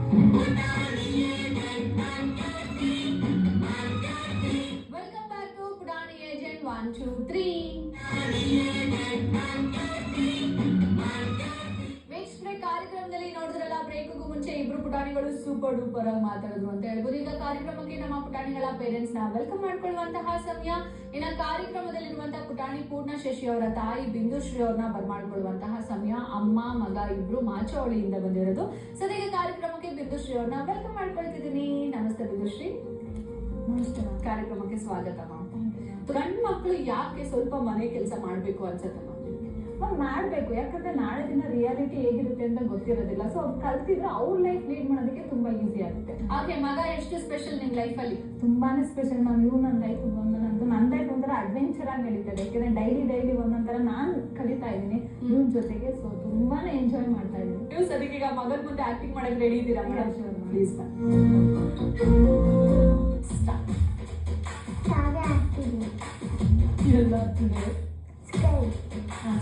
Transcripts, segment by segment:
Welcome back to ಪುಟಾಣಿ agent 1 2 3. ವೀಕ್ಷಕರೇ, ಕಾರ್ಯಕ್ರಮದಲ್ಲಿ ನೋಡಿದ್ರಲ್ಲ, ಬ್ರೇಕ್ಗೂ ಮುಂಚೆ ಇಬ್ರು ಪುಟಾಣಿಗಳು ಸೂಪರ್ ಡೂಪರ್ ಆಗಿ ಮಾತಾಡಿದ್ರು ಅಂತ ಹೇಳ್ಬೋದು. ಈಗ ಕಾರ್ಯಕ್ರಮಕ್ಕೆ ನಮ್ಮ ಪುಟಾಣಿಗಳ ಪೇರೆಂಟ್ಸ್ ನ ವೆಲ್ಕಮ್ ಮಾಡ್ಕೊಳ್ಳುವಂತಹ ಸಮಯ. ಇನ್ನ ಕಾರ್ಯಕ್ರಮದಲ್ಲಿರುವಂತಹ ಪುಟಾಣಿ ಪೂರ್ಣ ಶಶಿ ಅವರ ತಾಯಿ ಬಿಂದುಶ್ರೀ ಅವ್ರನ್ನ ಬರ್ಮಾಡ್ಕೊಳ್ಳುವಂತಹ ಸಮಯ. ಅಮ್ಮ ಮಗ ಇಬ್ರು ಮಾಚವಳಿಯಿಂದ ಬಂದಿರೋದು. ಸದ್ಯಕ್ಕೆ ಕಾರ್ಯಕ್ರಮಕ್ಕೆ ಬಿಂದುಶ್ರೀ ಅವ್ರನ್ನ ವೆಲ್ಕಮ್ ಮಾಡ್ಕೊಳ್ತಿದ್ದೀನಿ. ನಮಸ್ತೆ ಬಿಂದುಶ್ರೀ. ನಮಸ್ತೆ. ಕಾರ್ಯಕ್ರಮಕ್ಕೆ ಸ್ವಾಗತ. ಗಂಡು ಮಕ್ಕಳು ಯಾಕೆ ಸ್ವಲ್ಪ ಮನೆ ಕೆಲಸ ಮಾಡ್ಬೇಕು ಅನ್ಸತ್ತೆ? ಮಾಡ್ಬೇಕು, ಯಾಕಂದ್ರೆ ನಾಳೆ ದಿನ ರಿಯಾಲಿಟಿ ಹೇಗಿರುತ್ತೆ ಅಂತ ಗೊತ್ತಿರೋದಿಲ್ಲ. ಸೊ ಅವ್ರು ಕಲ್ತಿದ್ರೆ ಅವ್ರ ಲೈಫ್ ಲೀಡ್ ಮಾಡೋದಕ್ಕೆ ತುಂಬಾ ಈಸಿ ಆಗುತ್ತೆ. ಹಾಗೆ ಮಗ ಎಷ್ಟು ಸ್ಪೆಷಲ್ ನಿಮ್ ಲೈಫ್ ಅಲ್ಲಿ? ತುಂಬಾನೇ ಸ್ಪೆಷಲ್. ಇವ್ ನನ್ನ ಲೈಫ್ ನನ್ನ ಲೈಫ್ ಒಂಥರ ಅಡ್ವೆಂಚರ್ ಆಗಿ ನಡೀತದೆ. ಯಾಕಂದ್ರೆ ಡೈಲಿ ಒಂದೊಂದರ ನಾನ್ ಕಲಿತಾ ಇದ್ದೀನಿ ಇವನ್ ಜೊತೆಗೆ. ಸೊ ತುಂಬಾನೇ ಎಂಜಾಯ್ ಮಾಡ್ತಾ ಇದ್ದೀನಿ. ನೀವು ಸದ್ಯಕ್ಕೆ ಈಗ ಮಗನ್ ಮುಂದೆ ಆಕ್ಟಿಂಗ್ ಮಾಡಕ್ ರೆಡಿ ಇದ್ದೀರಾ ಮೇಡಮ್? ಪ್ಲೀಸ್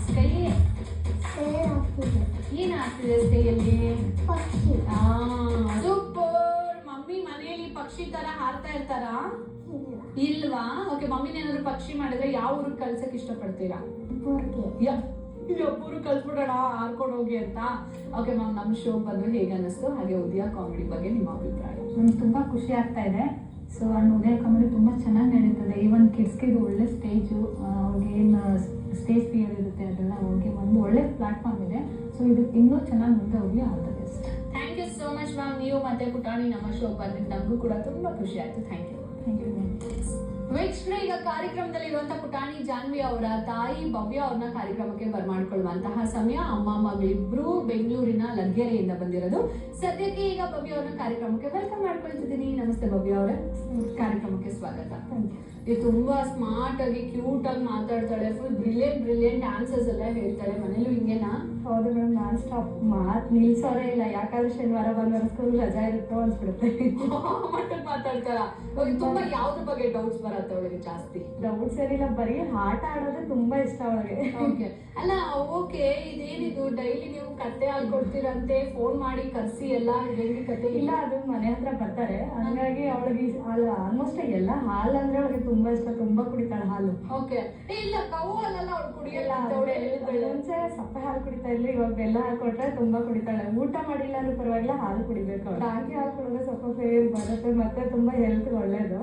ಸ್ಕೈ ಏನ್ ಆಗ್ತಿದೆ ಸ್ಕೈಯಲ್ಲಿ? ಸೂಪರ್. ಮಮ್ಮಿ ಮನೆಯಲ್ಲಿ ಪಕ್ಷಿ ತರ ಹಾರ್ತಾ ಇರ್ತಾರಾ? ಇಲ್ವಾ? ಓಕೆ, ಮಮ್ಮಿನ ಏನಾದ್ರು ಪಕ್ಷಿ ಮಾಡಿದ್ರೆ ಯಾವ ಊರಿಗೆ ಕಳ್ಸಕ್ ಇಷ್ಟಪಡ್ತೀರಾ? ಒಬ್ಬರು ಕಲ್ಸ್ಬಿಡೋಣ ಹಾರ್ಕೊಂಡು ಹೋಗಿ ಅಂತ. ಓಕೆ ಮ್ಯಾಮ್, ನಮ್ಮ ಶೋ ಬಂದು ಹೇಗೆ ಅನಿಸ್ತು? ಹಾಗೆ ಉದಯ ಕಾಮಿಡಿ ಬಗ್ಗೆ ನಿಮ್ಮ ಅಭಿಪ್ರಾಯ? ನಮ್ಗೆ ತುಂಬಾ ಖುಷಿ ಆಗ್ತಾ ಇದೆ. ಸೊ ಅಂಡ್ ಉದಯ ಕಾಮಿಡಿ ತುಂಬಾ ಚೆನ್ನಾಗಿ ನಡೀತದೆ. ಈವನ್ ಕಿಡ್ಸ್ಗೆ ಇದು ಒಳ್ಳೆ ಸ್ಟೇಜು. ಅವ್ರಿಗೆ ಏನು ಸ್ಟೇಜ್ ಫಿಯರ್ ಇರುತ್ತೆ ಅದೆಲ್ಲ ಹೋಗಿ ಒಂದು ಒಳ್ಳೆ ಪ್ಲಾಟ್ಫಾರ್ಮ್ ಇದೆ. ಸೊ ಇದಕ್ಕೆ ಇನ್ನೂ ಚೆನ್ನಾಗಿ ಮುಂದೆ ಹೋಗಿ ಆಗ್ತದೆ. Thank you so much ma'am. ನೀವು ಮತ್ತೆ ಪುಟಾಣಿ ನಮ್ಮ ಶೋ ಬಂದಿದ್ದು ನಮಗೂ ಕೂಡ ತುಂಬಾ ಖುಷಿ ಆಯ್ತು. Thank you. ವೀಕ್ಷಕರೇ, ಈಗ ಕಾರ್ಯಕ್ರಮದಲ್ಲಿ ಇರುವಂತಹ ಪುಟಾಣಿ ಜಾನ್ವಿ ಅವರ ತಾಯಿ ಭವ್ಯ ಅವ್ರನ್ನ ಕಾರ್ಯಕ್ರಮಕ್ಕೆ ಬರ್ಮಾಡ್ಕೊಳ್ಳುವಂತಹ ಸಮಯ. ಅಮ್ಮ ಮಗಳಿಬ್ರು ಬೆಂಗಳೂರಿನ ಲಗ್ಗೆರೆಯಿಂದ ಬಂದಿರೋದು. ಸದ್ಯಕ್ಕೆ ಈಗ ಭವ್ಯ ಅವ್ರನ್ನ ಕಾರ್ಯಕ್ರಮಕ್ಕೆ ವೆಲ್ಕಮ್ ಮಾಡ್ಕೊಳ್ತಿದ್ದೀನಿ. ನಮಸ್ತೆ ಭವ್ಯ ಅವರೇ, ಕಾರ್ಯಕ್ರಮಕ್ಕೆ ಸ್ವಾಗತ. ಇದು ತುಂಬಾ ಸ್ಮಾರ್ಟ್ ಆಗಿ ಕ್ಯೂಟ್ ಆಗಿ ಮಾತಾಡ್ತಾಳೆ. ಫುಲ್ ಬ್ರಿಲಿಯಂಟ್ ಆನ್ಸರ್ಸ್ ಎಲ್ಲ ಹೇಳ್ತಾಳೆ. ಮನೇಲೂ ಹಿಂಗೇನಾ? ಹೌದು ಮೇಡಮ್, ನಾನ್ ಸ್ಟಾಪ್ ಮಾತ್ ನಿಲ್ಸೋರೇ ಇಲ್ಲ. ಯಾಕಂದ್ರೆ ಶನಿವಾರ ಭಾನುವಾರ ಸ್ಕೂಲ್ ರಜಾ ಇರುತ್ತೋ ಅನ್ಸ್ಬಿಡುತ್ತೆ. ಮಟ್ಟಕ್ಕೆ ಮಾತಾಡ್ತಾರ. ತುಂಬಾ ಯಾವ್ದ್ರ ಬಗ್ಗೆ ಡೌಟ್ಸ್ ಬರತ್ತೆ ಅವಳಿಗೆ ಜಾಸ್ತಿ? ಡೌಟ್ಸ್ ಏನಿಲ್ಲ, ಬರೀ ಆಟ ಆಡೋದೇ ತುಂಬಾ ಇಷ್ಟ ಅವಳಿಗೆ. ಓಕೆ, ಅಲ್ಲ ಓಕೆ, ಇದೇನಿದು ಡೈಲಿ ನೀವು ಕತೆ ಹಾಕೊಡ್ತೀರಂತೆ, ಫೋನ್ ಮಾಡಿ ಕರ್ಸಿ ಎಲ್ಲ ಹೆಂಗಿ ಕತೆ? ಇಲ್ಲ, ಅದು ಮನೆ ಹತ್ರ ಬರ್ತಾರೆ. ಹಂಗಾಗಿ ಅವಳಿಗೆ ಆಲ್ಮೋಸ್ಟ್ ಎಲ್ಲ ಹಾಲು ಅಂದ್ರೆ ಅವಳಿಗೆ ತುಂಬಾ ಇಷ್ಟ. ತುಂಬಾ ಕುಡಿತಾಳೆ ಹಾಲು. ಓಕೆ, ಇಲ್ಲ ಕವು ಅಲ್ಲ ಅವಳು ಕುಡಿಯಲ್ಲ. ಮುಂಚೆ ಸಪ್ಪೆ ಹಾಲು ಕುಡಿತಾ ಇದ್ಲು, ಇವಾಗ ಬೆಲ್ಲ ಹಾಕೊಟ್ರೆ ತುಂಬಾ ಕುಡಿತಾಳೆ. ಊಟ ಮಾಡಿಲ್ಲ ಅಂದ್ರೆ ಪರವಾಗಿಲ್ಲ, ಹಾಲು ಕುಡಿಬೇಕು ಅವಳು. ರಾಗಿ ಹಾಲು ಕುಡಿದ್ರೆ ಸ್ವಲ್ಪ ಫೇಲ್ ಬರುತ್ತೆ, ಮತ್ತೆ ತುಂಬಾ ಹೆಲ್ತ್ ಒಳ್ಳೇದು.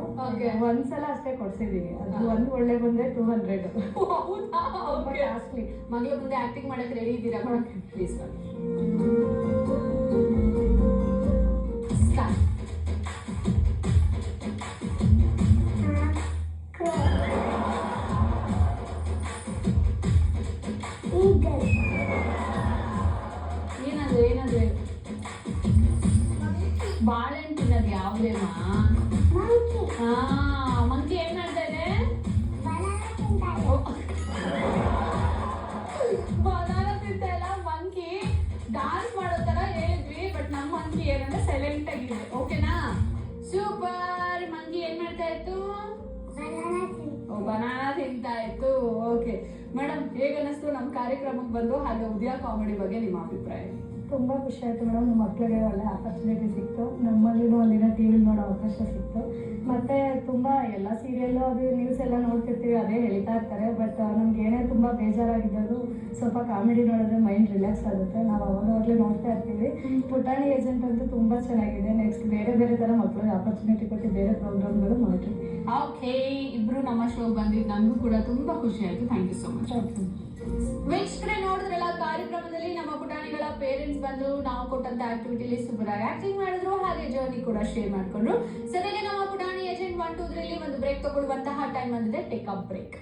ಒಂದ್ಸಲ ಅಷ್ಟೇ ಕೊಡ್ಸಿದೀನಿ. ಅದು ಒಂದು ಒಳ್ಳೆ ಬಂದ್ರೆ 200. ಕಾಸ್ಟ್ಲಿ. ಮಗಳ ಮುಂದೆ ಆಕ್ಟಿಂಗ್ ಮಾಡಕ್ ರೆಡಿ ಇದ್ದೀರಾ? ಪ್ಲೀಸ್ ಏನದು ಬಾಳೆಹಣ್ಣು ತಿನ್ನೋದು ಯಾವ್ದೇಮಾ? ಮಂಕಿ ಏನ್ ಮಾಡ್ತಾ ಇದೆ? ಬನಾನ ತಿಂತಾ ಇಲ್ಲ. ಮಂಕಿ ಡಾನ್ಸ್ ಮಾಡೋ ತರ ಹೇಳಿದ್ವಿ, ಬಟ್ ನಮ್ಮ ಮಂಕಿ ಏನಂದ್ರೆ ಸೈಲೆಂಟ್ ಆಗಿದೆ. ಓಕೆನಾ? ಸೂಪರ್. ಮಂಕಿ ಏನ್ ಮಾಡ್ತಾ ಇತ್ತು? ಬನಾನಾ ತಿಂತಾ ಇತ್ತು. ಓಕೆ ಮೇಡಮ್, ಹೇಗ ಅನಿಸ್ತು ನಮ್ಮ ಕಾರ್ಯಕ್ರಮಕ್ಕೆ ಬಂದು? ಹಾಗೆ ಉದಯ ಕಾಮಿಡಿ ಬಗ್ಗೆ ನಿಮ್ಮ ಅಭಿಪ್ರಾಯ? ತುಂಬಾ ಖುಷಿ ಆಯ್ತು ಮೇಡಮ್. ನಮ್ಮ ಮಕ್ಕಳಿಗೆ ಒಳ್ಳೆ ಆಪರ್ಚುನಿಟಿ ಸಿಕ್ತು. ನಮ್ಮಲ್ಲಿನೂ ಒಂದಿನ ಟಿವಿ ನೋಡೋ ಅವಕಾಶ ಸಿಕ್ತು. ಮತ್ತೆ ತುಂಬಾ ಎಲ್ಲ ಸೀರಿಯಲ್ ಅದು ನ್ಯೂಸ್ ಎಲ್ಲ ನೋಡ್ತಿರ್ತೀವಿ, ಅದೇ ಹೇಳ್ತಾ ಇರ್ತಾರೆ. ಬಟ್ ನಮ್ಗೆ ಏನೇ ತುಂಬಾ ಬೇಜಾರಾಗಿದ್ದು ಸ್ವಲ್ಪ ಕಾಮಿಡಿ ನೋಡಿದ್ರೆ ಮೈಂಡ್ ರಿಲ್ಯಾಕ್ಸ್ ಆಗುತ್ತೆ. ನಾವು ಅವಾಗಲೇ ನೋಡ್ತಾ ಇರ್ತೀವಿ. ಪುಟಾಣಿ ಏಜೆಂಟ್ ಅಂತೂ ತುಂಬಾ ಚೆನ್ನಾಗಿದೆ. ನೆಕ್ಸ್ಟ್ ಬೇರೆ ತರ ಮಕ್ಕಳಿಗೆ ಆಪರ್ಚುನಿಟಿ ಕೊಟ್ಟು ಬೇರೆ ಪ್ರೋಗ್ರಾಮ್ಗಳು ಮಾಡ್ತೀವಿ. ಓಕೆ, ಇಬ್ರು ನಮ್ಮ ಶೋ ಬಂದಿದ್ದು ನಮಗೂ ಕೂಡ ತುಂಬಾ ಖುಷಿ ಆಯ್ತು. Thank you so much. ವೀಕ್ಷಕರೇ, ನೋಡಿದ್ರಲ್ಲ, ಕಾರ್ಯಕ್ರಮದಲ್ಲಿ ನಮ್ಮ ಪುಟಾಣಿಗಳ ಪೇರೆಂಟ್ಸ್ ಬಂದು ನಾವು ಕೊಟ್ಟಂತ ಆಕ್ಟಿವಿಟಿಲಿ ಸೂಪರ್ ಆಗಿ ಆಕ್ಟಿಂಗ್ ಮಾಡಿದ್ರು, ಹಾಗೆ ಜರ್ನಿ ಕೂಡ ಶೇರ್ ಮಾಡ್ಕೊಂಡ್ರು. ಸದ್ಯಕ್ಕೆ ನಮ್ಮ ಪುಟಾಣಿ ಏಜೆಂಟ್ 1 2 3 ಒಂದು ಬ್ರೇಕ್ ತಗೊಳ್ಳುವಂತಹ ಟೈಮ್ ಬಂದಿದೆ. Take a break.